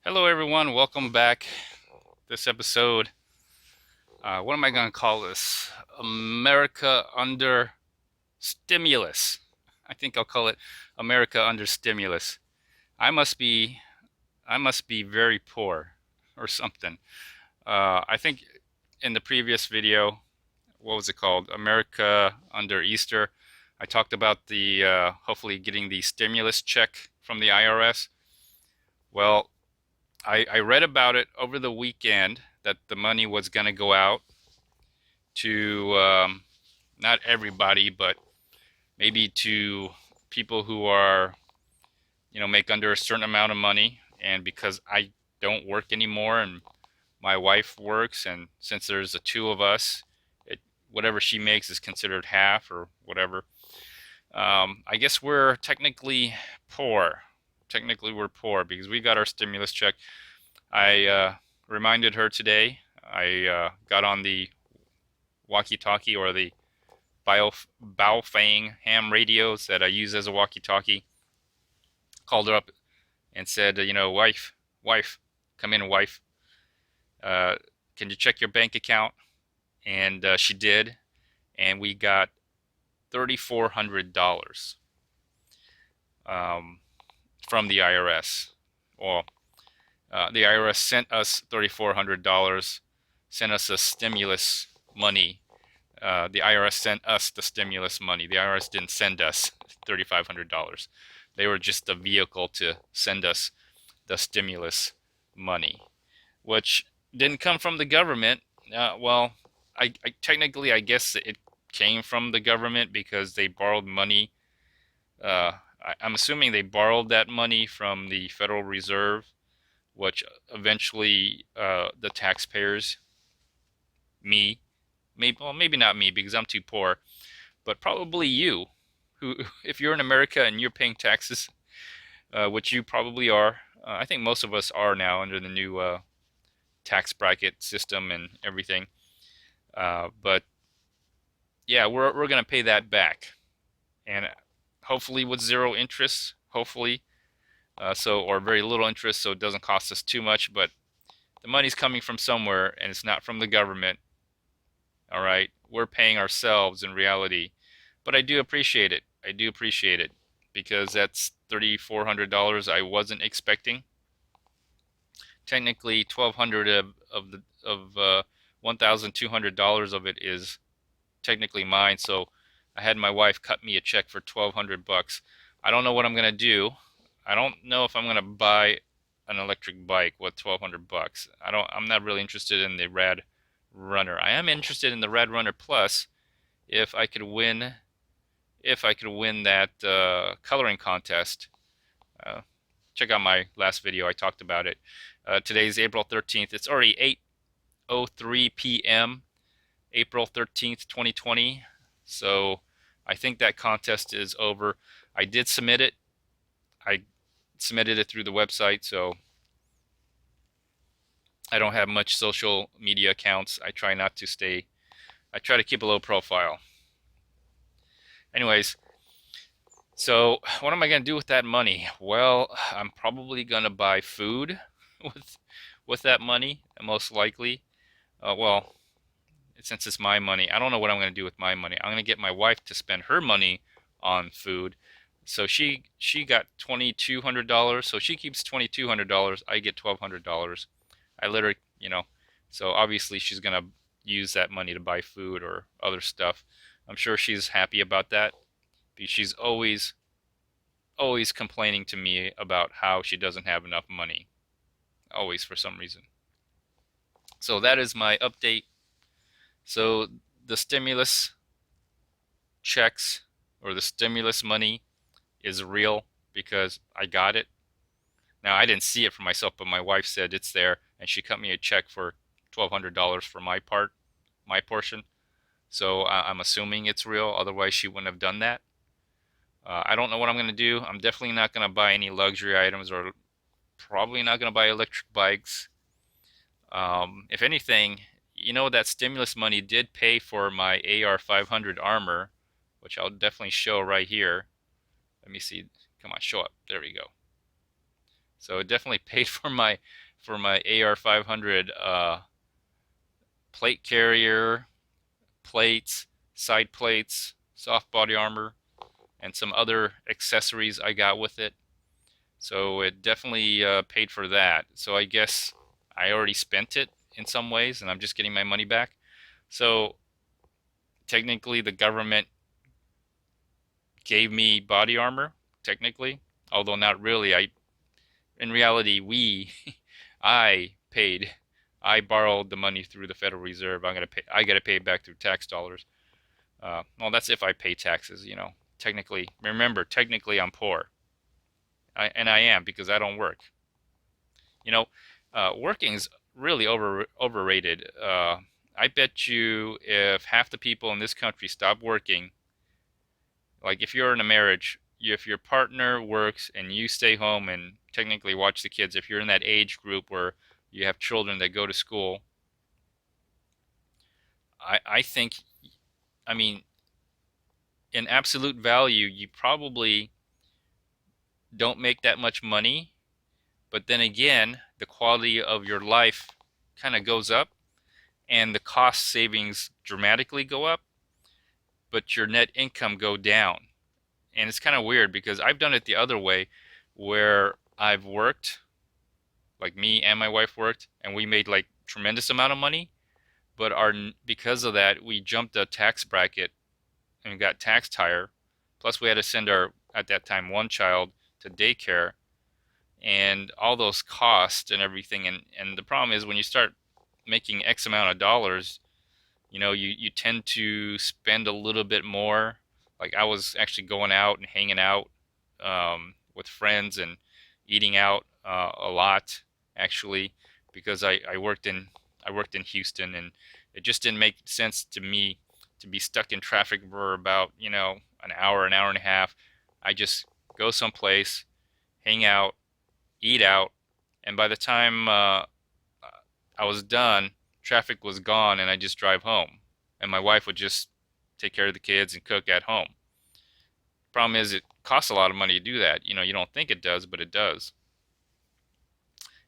Hello, everyone. Welcome back. This episode, what am I going to call this? America under stimulus. I think I'll call it America under stimulus. I must be, I must be very poor or something. I think in the previous video, what was it called? America under Easter. I talked about the hopefully getting the stimulus check from the IRS. Well, I read about it over the weekend that the money was going to go out to not everybody, but maybe to people who are, make under a certain amount of money. And because I don't work anymore and my wife works, and since there's the two of us, whatever she makes is considered half or whatever. I guess we're technically poor. Technically, we're poor because we got our stimulus check. I reminded her today. I got on the walkie-talkie or the Baofeng ham radios that I use as a walkie-talkie. Called her up and said, wife, come in, wife. Can you check your bank account? And she did, and we got $3,400 from the IRS. Well, the IRS sent us $3,400, sent us a stimulus money. The IRS sent us the stimulus money. The IRS didn't send us $3,500. They were just a vehicle to send us the stimulus money, which didn't come from the government. Well, I technically, I guess it came from the government because they borrowed money. I'm assuming they borrowed that money from the Federal Reserve, which eventually the taxpayers, me, maybe not me because I'm too poor, but probably you, who, if you're in America and you're paying taxes, which you probably are. I think most of us are now under the new tax bracket system and everything. But yeah, we're gonna pay that back, and hopefully with zero interest, hopefully, or very little interest, so it doesn't cost us too much. But the money's coming from somewhere, and it's not from the government. All right, we're paying ourselves in reality, but I do appreciate it. I do appreciate it because that's $3,400 I wasn't expecting. Technically, 1,200 of $1,200 of it is technically mine. So I had my wife cut me a check for 1,200 bucks. I don't know what I'm gonna do. I don't know if I'm gonna buy an electric bike with 1,200 bucks. I'm not really interested in the Rad Runner. I am interested in the Rad Runner Plus if I could win that coloring contest. Uh, Check out my last video. I talked about it. Today's April 13th. It's already 8:03 p.m. April 13th, 2020. So I think that contest is over. I did submit it. I submitted it through the website, so I don't have much social media accounts. I try to keep a low profile. Anyways, so what am I going to do with that money? Well, I'm probably going to buy food with that money, most likely. Well, since it's my money, I don't know what I'm going to do with my money. I'm going to get my wife to spend her money on food. So she got $2,200. So she keeps $2,200. I get $1,200. I let her, so obviously she's going to use that money to buy food or other stuff. I'm sure she's happy about that because she's always complaining to me about how she doesn't have enough money. Always, for some reason. So that is my update. So the stimulus checks or the stimulus money is real because I got it. Now, I didn't see it for myself, but my wife said it's there, and she cut me a check for $1,200 for my portion. So I'm assuming it's real. Otherwise, she wouldn't have done that. I don't know what I'm going to do. I'm definitely not going to buy any luxury items, or probably not going to buy electric bikes. If anything, that stimulus money did pay for my AR-500 armor, which I'll definitely show right here. Let me see. Come on, show up. There we go. So it definitely paid for my AR 500 plate carrier, plates, side plates, soft body armor, and some other accessories I got with it. So it definitely paid for that. So I guess I already spent it in some ways, and I'm just getting my money back. So technically, the government gave me body armor, technically, although not really. In reality, I paid. I borrowed the money through the Federal Reserve. I gotta pay it back through tax dollars. Well, that's if I pay taxes, Technically, remember, technically, I'm poor, and I am because I don't work. You know, Working's really overrated. I bet you if half the people in this country stop working, like if you're in a marriage, if your partner works and you stay home and technically watch the kids, if you're in that age group where you have children that go to school, I think, I mean, in absolute value, you probably don't make that much money, but then again, the quality of your life kind of goes up and the cost savings dramatically go up, but your net income go down. And it's kind of weird because I've done it the other way where I've worked, like me and my wife worked, and we made like tremendous amount of money, but because of that, we jumped the tax bracket and got taxed higher. Plus we had to send our, at that time, one child to daycare and all those costs and everything. And the problem is when you start making X amount of dollars, you tend to spend a little bit more. Like I was actually going out and hanging out with friends and eating out a lot actually because I worked in Houston, and it just didn't make sense to me to be stuck in traffic for about an hour and a half. I just go someplace, hang out, eat out, and by the time I was done, traffic was gone, and I just drive home. And my wife would just take care of the kids and cook at home. Problem is, it costs a lot of money to do that. You don't think it does, but it does.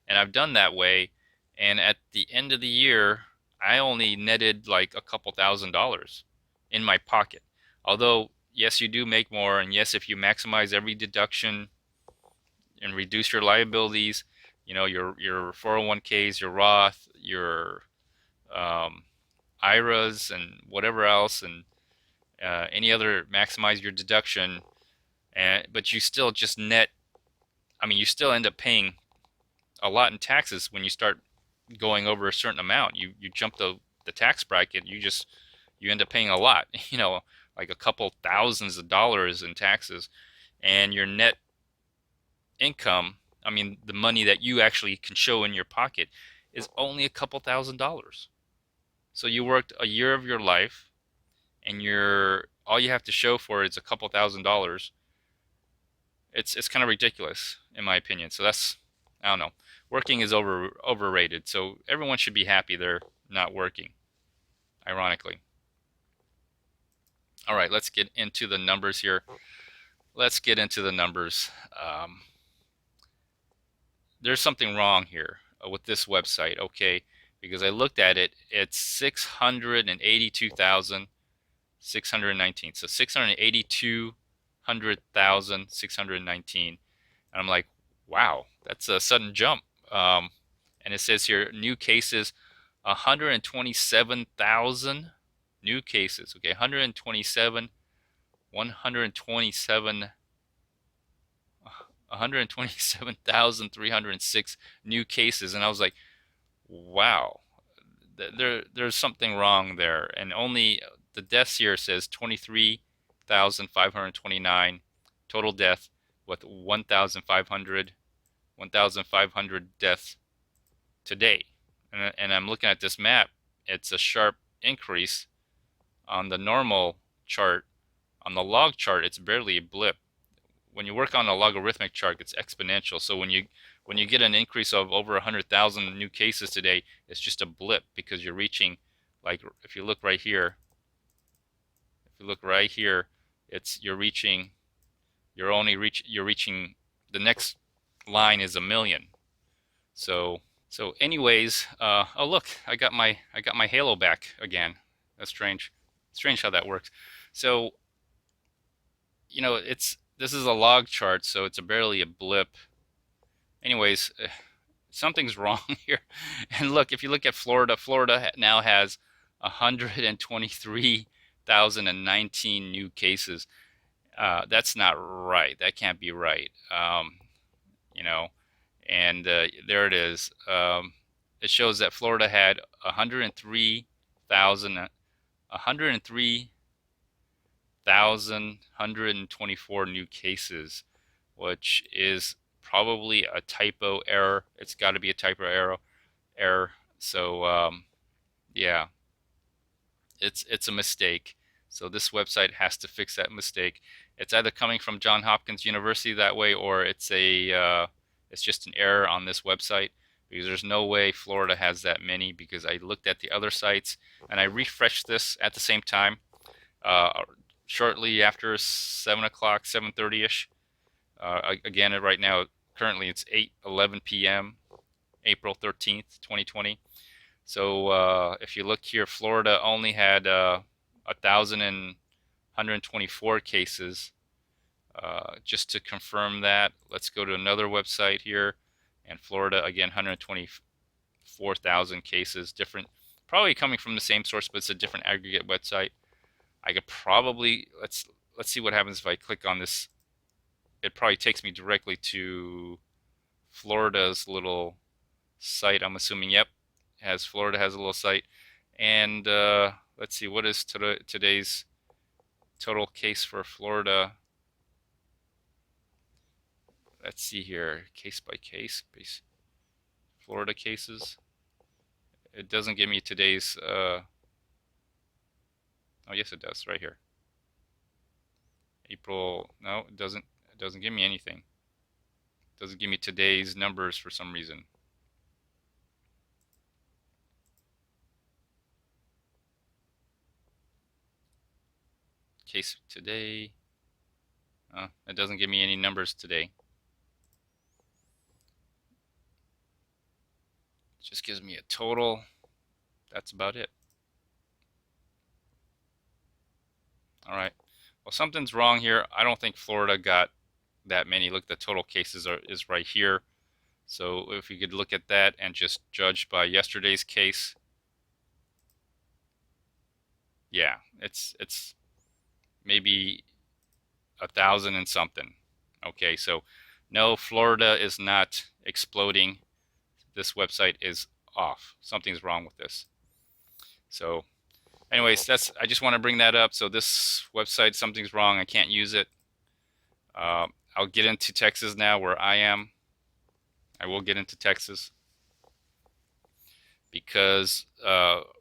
And I've done that way, and at the end of the year, I only netted like a couple $1,000s in my pocket. Although, yes, you do make more, and yes, if you maximize every deduction and reduce your liabilities, your 401ks, your Roth, your um, IRAs, and whatever else, and any other, maximize your deduction, but you still just net. I mean, you still end up paying a lot in taxes when you start going over a certain amount. You jump the tax bracket, you end up paying a lot. Like a couple thousands of dollars in taxes, and your net income, I mean, the money that you actually can show in your pocket, is only a couple $1,000s. So you worked a year of your life, and all you have to show for it is a couple $1,000s. It's kind of ridiculous in my opinion. So I don't know. Working is overrated. So everyone should be happy they're not working. Ironically. All right, let's get into the numbers here. Let's get into the numbers. There's something wrong here with this website, okay? Because I looked at it, it's 682,619. So 682,619. And I'm like, wow, that's a sudden jump. And it says here, new cases, 127,000 new cases. Okay, 127,306 new cases. And I was like, wow, there's something wrong there. And only the deaths here says 23,529 total death, with 1,500 deaths today. And I'm looking at this map. It's a sharp increase on the normal chart. On the log chart, it's barely a blip. When you work on a logarithmic chart, it's exponential. So when you get an increase of over 100,000 new cases today, it's just a blip because you're reaching, like if you look right here, you're reaching the next line is 1,000,000. So anyways, oh look, I got my halo back again. That's strange. Strange how that works. So, this is a log chart, so it's barely a blip. Anyways, something's wrong here. And look, if you look at Florida, Florida now has 123,019 new cases. That's not right. That can't be right. You know, and there it is. It shows that Florida had 103,000, 103,124 new cases, which is probably a typo error. It's got to be a typo error. So yeah, it's a mistake. So this website has to fix that mistake. It's either coming from Johns Hopkins University that way, or it's just an error on this website, because there's no way Florida has that many, because I looked at the other sites and I refreshed this at the same time, shortly after 7 o'clock, 7:30ish. Again, right now, currently it's 8:11 p.m., April 13th, 2020. So if you look here, Florida only had 1,124 cases. Just to confirm that, let's go to another website here, and Florida again, 124,000 cases. Different, probably coming from the same source, but it's a different aggregate website. I could probably let's see what happens if I click on this. It probably takes me directly to Florida's little site. I'm assuming, yep, Florida has a little site. And let's see, what is today's total case for Florida? Let's see here, case by case, Florida cases. It doesn't give me today's. Oh yes, it does, right here. April. No, it doesn't. It doesn't give me anything. It doesn't give me today's numbers for some reason. Case today. It doesn't give me any numbers today. It just gives me a total. That's about it. All right. Well, something's wrong here. I don't think Florida got that many. Look, the total cases is right here. So if we could look at that and just judge by yesterday's case, yeah, it's maybe 1,000 and something. Okay, so no, Florida is not exploding. This website is off. Something's wrong with this. So anyways, I just want to bring that up. So this website, something's wrong. I can't use it. I'll get into Texas now, where I am. I will get into Texas because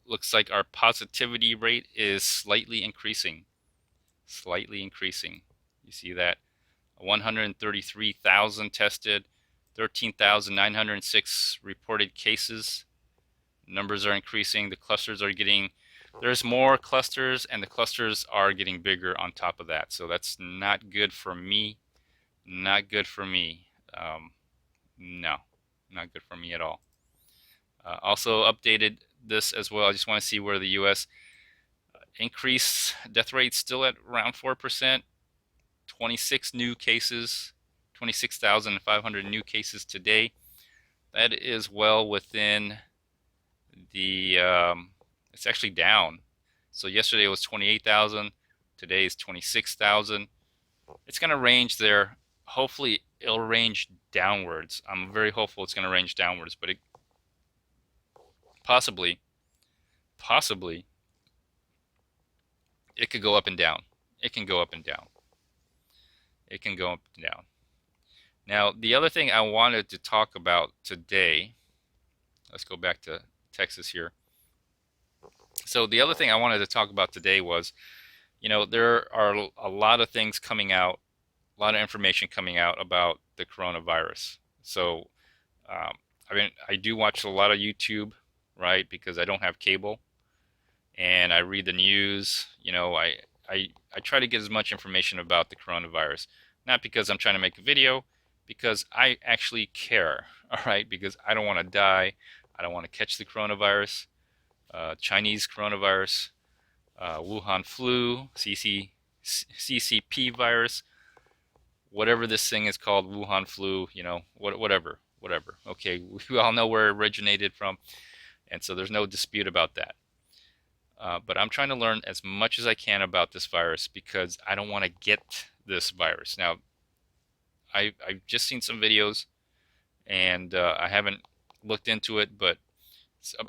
looks like our positivity rate is slightly increasing. Slightly increasing. You see that? 133,000 tested, 13,906 reported cases. Numbers are increasing. The clusters are getting, there's more clusters, and the clusters are getting bigger on top of that. So that's not good for me. Not good for me. No, not good for me at all. Also updated this as well. I just want to see where the U.S. increase death rate still at around 4%. 26 new cases, 26,500 new cases today. That is well within the, it's actually down. So yesterday it was 28,000. Today is 26,000. It's going to range there. Hopefully it'll range downwards. I'm very hopeful it's going to range downwards, but it possibly, it could go up and down. It can go up and down. It can go up and down. Now, the other thing I wanted to talk about today, let's go back to Texas here. So the other thing I wanted to talk about today was, there are a lot of things coming out, a lot of information coming out about the coronavirus. So, I do watch a lot of YouTube, right? Because I don't have cable, and I read the news. I try to get as much information about the coronavirus, not because I'm trying to make a video, because I actually care, all right? Because I don't want to die. I don't want to catch the coronavirus, Chinese coronavirus, Wuhan flu, CCP virus, whatever this thing is called, Wuhan flu, whatever. Okay, we all know where it originated from, and so there's no dispute about that. But I'm trying to learn as much as I can about this virus because I don't want to get this virus. Now, I've just seen some videos, and I haven't looked into it, but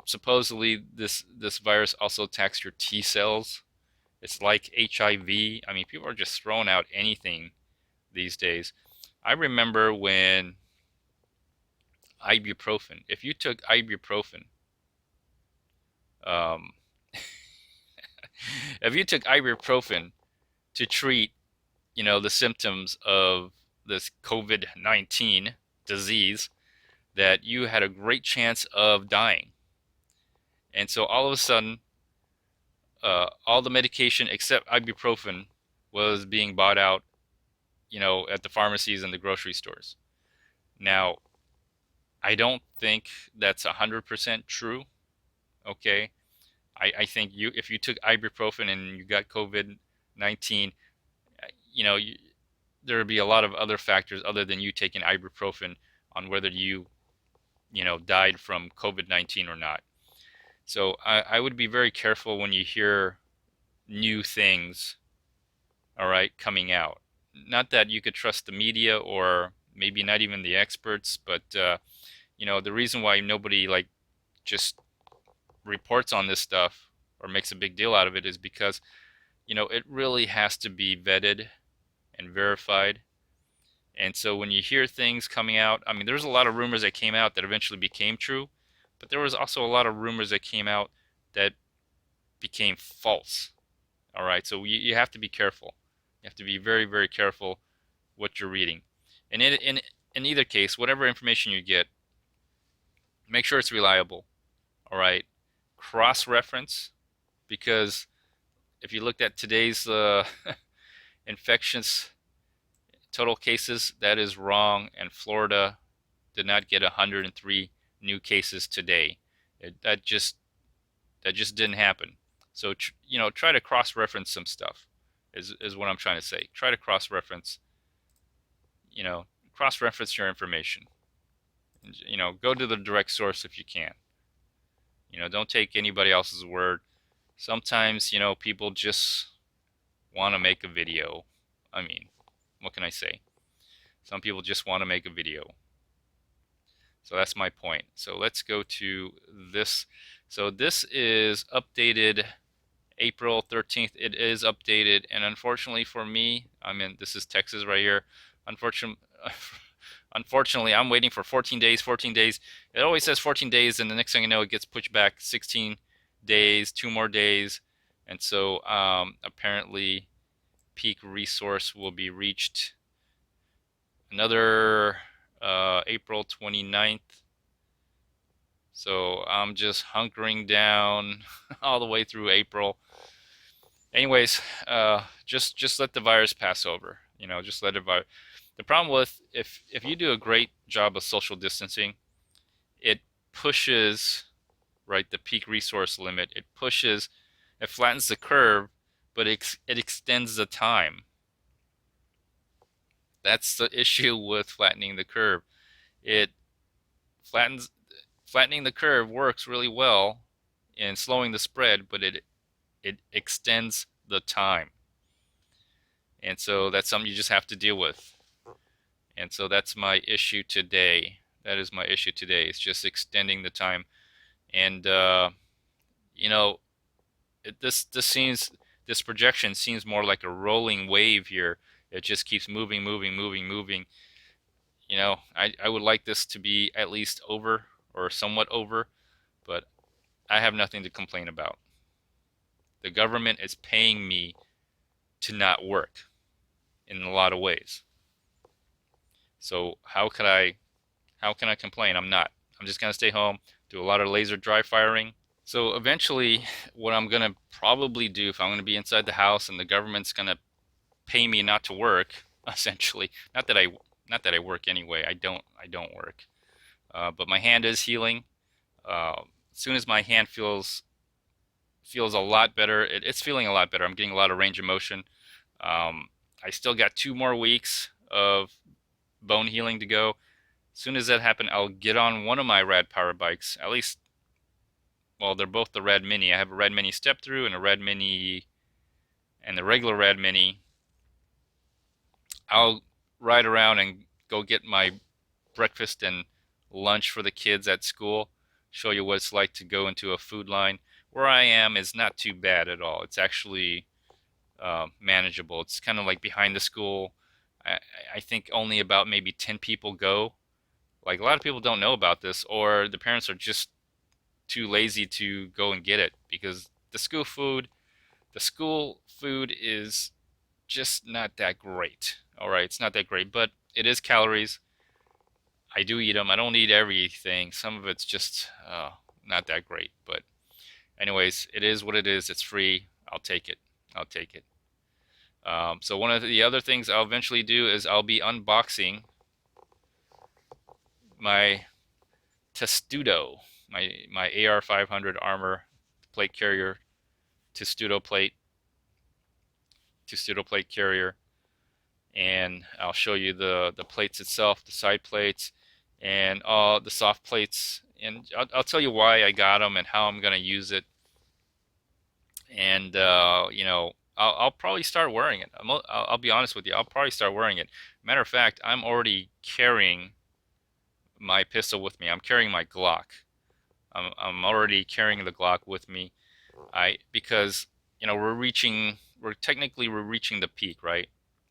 supposedly this virus also attacks your T cells. It's like HIV. I mean, people are just throwing out anything these days. I remember when ibuprofen, if you took ibuprofen, um, if you took ibuprofen to treat, the symptoms of this COVID-19 disease, that you had a great chance of dying. And so all of a sudden, all the medication except ibuprofen was being bought out, at the pharmacies and the grocery stores. Now, I don't think that's 100% true. Okay, I think if you took ibuprofen and you got COVID-19, there would be a lot of other factors other than you taking ibuprofen on whether you died from COVID-19 or not. So I would be very careful when you hear new things, all right, coming out. Not that you could trust the media or maybe not even the experts, but the reason why nobody just reports on this stuff or makes a big deal out of it is because it really has to be vetted and verified. And so when you hear things coming out, I mean, there's a lot of rumors that came out that eventually became true, but there was also a lot of rumors that came out that became false. All right, so you have to be careful. You have to be very, very careful what you're reading. And in either case, whatever information you get, make sure it's reliable. All right, cross-reference, because if you looked at today's infections total cases, that is wrong, and Florida did not get 103 new cases today. That just didn't happen. So try to cross-reference some stuff. Is what I'm trying to say. Try to cross-reference. Cross-reference your information. Go to the direct source if you can. Don't take anybody else's word. Sometimes people just want to make a video. I mean, what can I say? Some people just want to make a video. So that's my point. So let's go to this. So this is updated April 13th. It is updated, and unfortunately for me, this is Texas right here. Unfortunately, I'm waiting for 14 days. It always says 14 days, and the next thing I know, it gets pushed back 16 days, 2 more days. And so apparently peak resource will be reached another April 29th. So I'm just hunkering down all the way through April. Anyways, just let the virus pass over. Just let it. The problem with if you do a great job of social distancing, it pushes the peak resource limit. It flattens the curve, but it extends the time. That's the issue with flattening the curve. Flattening the curve works really well in slowing the spread, but it extends the time. And so that's something you just have to deal with. And so that's my issue today. That is my issue today. It's just extending the time. And this projection seems more like a rolling wave here. It just keeps moving. I would like this to be at least over or somewhat over, but I have nothing to complain about. The government is paying me to not work in a lot of ways. So how can I complain? I'm not. I'm just going to stay home, do a lot of laser dry firing. So eventually what I'm going to probably do, if I'm going to be inside the house and the government's going to pay me not to work, essentially, not that not that I work anyway. I don't work. But my hand is healing. As soon as my hand feels a lot better, it's feeling a lot better. I'm getting a lot of range of motion. I still got 2 more weeks of bone healing to go. As soon as that happens, I'll get on one of my Rad Power bikes. At least, well, they're both the Rad Mini. I have a Rad Mini Step Through and a Rad Mini and the regular Rad Mini. I'll ride around and go get my breakfast and lunch for the kids at school. Show you what it's like to go into a food line. Where I am is not too bad at all. It's actually manageable. It's kind of like behind the school. I, I think only about maybe 10 people go. Like a lot of people don't know about this, or the parents are just too lazy to go and get it because the school food is just not that great. All right, it's not that great, but it is calories. I do eat them. I don't eat everything. Some of it's just not that great. But anyways, it is what it is. It's free. I'll take it. I'll take it. So one of the other things I'll eventually do is I'll be unboxing my Testudo, my AR500 armor plate carrier, Testudo plate carrier, and I'll show you the plates itself, the side plates, and all the soft plates, and I'll tell you why I got them and how I'm gonna use it, and I'll probably start wearing it. I'll be honest with you, I'll probably start wearing it. Matter of fact, I'm already carrying my pistol with me. I'm carrying my Glock. I'm already carrying the Glock with me. Because we're reaching the peak, right?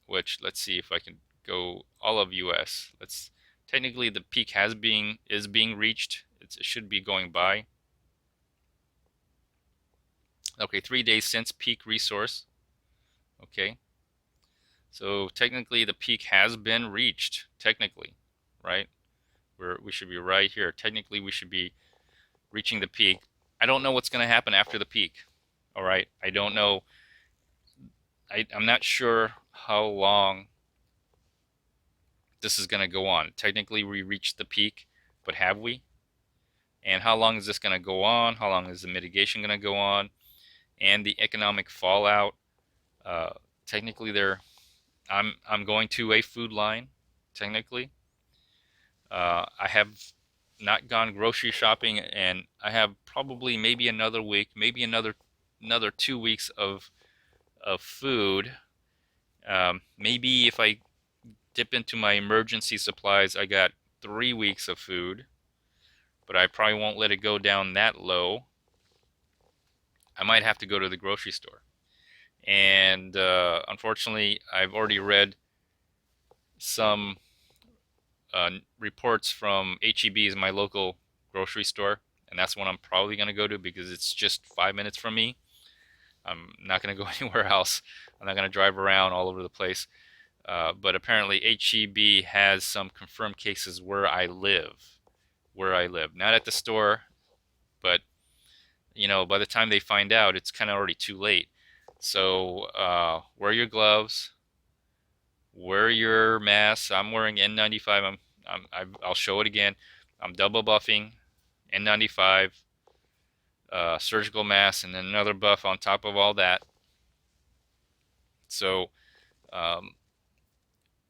Which, let's see if I can go all of US. Let's technically the peak is being reached. It should be going by. Okay, 3 days since peak resource. Okay, so technically the peak has been reached. Technically, right? We should be right here. Technically, we should be reaching the peak. I don't know what's going to happen after the peak. All right, I don't know. I'm not sure how long this is going to go on. Technically, we reached the peak, but have we? And how long is this going to go on? How long is the mitigation going to go on? And the economic fallout. Technically, I'm going to a food line. Technically, I have not gone grocery shopping, and I have probably maybe another week, maybe another 2 weeks of food. Maybe if I dip into my emergency supplies, I got 3 weeks of food, but I probably won't let it go down that low. I might have to go to the grocery store. And unfortunately, I've already read some reports from HEB's, my local grocery store, and that's one I'm probably going to go to because it's just 5 minutes from me. I'm not going to go anywhere else. I'm not going to drive around all over the place. But apparently HEB has some confirmed cases where I live. Not at the store, but by the time they find out, it's kind of already too late. So wear your gloves, wear your mask. I'm wearing N95. I'll show it again. I'm double buffing, N95, surgical mask, and then another buff on top of all that. So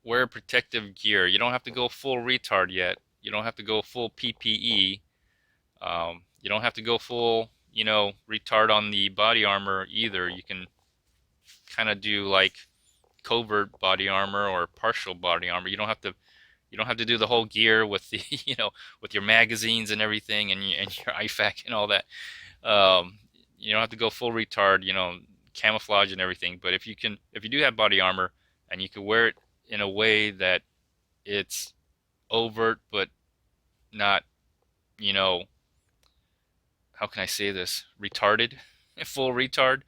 wear protective gear. You don't have to go full retard yet. You don't have to go full PPE. You don't have to go full, retard on the body armor either. You can kind of do like covert body armor or partial body armor. You don't have to do the whole gear with the with your magazines and everything and your IFAK and all that. You don't have to go full retard, camouflage and everything. But if you do have body armor and you can wear it in a way that it's overt but not, how can I say this, retarded, full retard,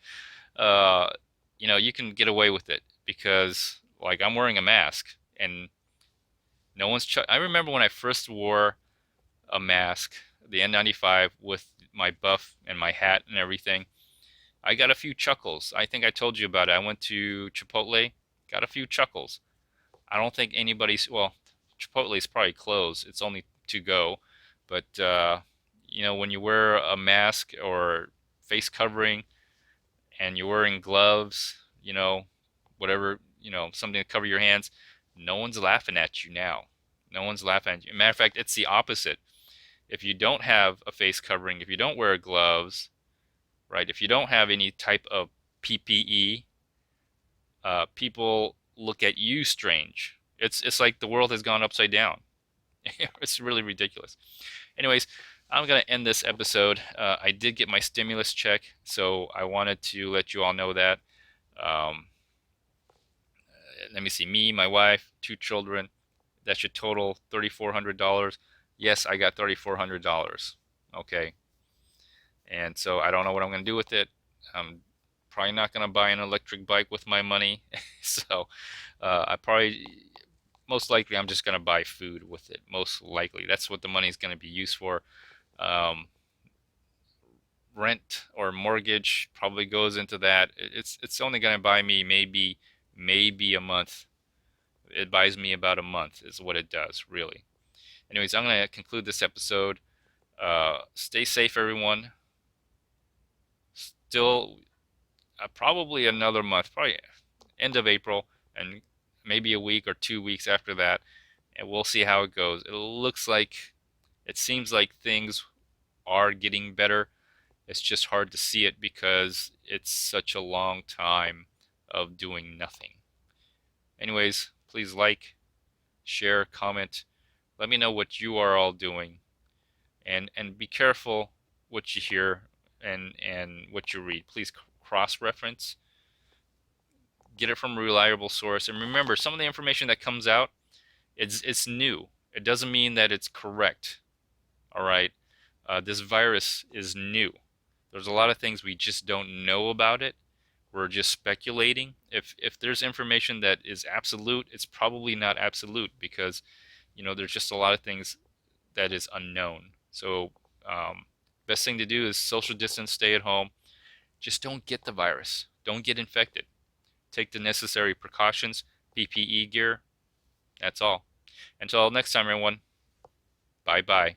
you can get away with it because like I'm wearing a mask and no one's I remember when I first wore a mask, the N95 with my buff and my hat and everything, I got a few chuckles. I think I told you about it. I went to Chipotle, got a few chuckles. I don't think anybody's, well, Chipotle is probably closed. It's only to go. But when you wear a mask or face covering and you're wearing gloves, whatever, something to cover your hands, no one's laughing at you now. No one's laughing at you. Matter of fact, it's the opposite. If you don't have a face covering, if you don't wear gloves, right? If you don't have any type of PPE, people look at you strange. It's like the world has gone upside down. It's really ridiculous. Anyways, I'm gonna end this episode. I did get my stimulus check, so I wanted to let you all know that. Um, Let me see. Me, my wife, 2 children. That should total $3,400. Yes, I got $3,400. Okay. And so I don't know what I'm going to do with it. I'm probably not going to buy an electric bike with my money. So most likely, I'm just going to buy food with it. Most likely. That's what the money is going to be used for. Um, Rent or mortgage probably goes into that. It's only going to buy me maybe a month. It buys me about a month is what it does, really. Anyways, I'm going to conclude this episode. Stay safe, everyone. Still, probably another month, probably end of April, and maybe a week or 2 weeks after that, and we'll see how it goes. It seems like things are getting better. It's just hard to see it because it's such a long time of doing nothing. Anyways, please like, share, comment. Let me know what you are all doing, and be careful what you hear and what you read. Please cross-reference. Get it from a reliable source. And remember, some of the information that comes out, it's new. It doesn't mean that it's correct. All right. This virus is new. There's a lot of things we just don't know about it. We're just speculating. If there's information that is absolute, it's probably not absolute because there's just a lot of things that is unknown. So best thing to do is social distance, stay at home. Just don't get the virus. Don't get infected. Take the necessary precautions, PPE gear. That's all. Until next time, everyone. Bye-bye.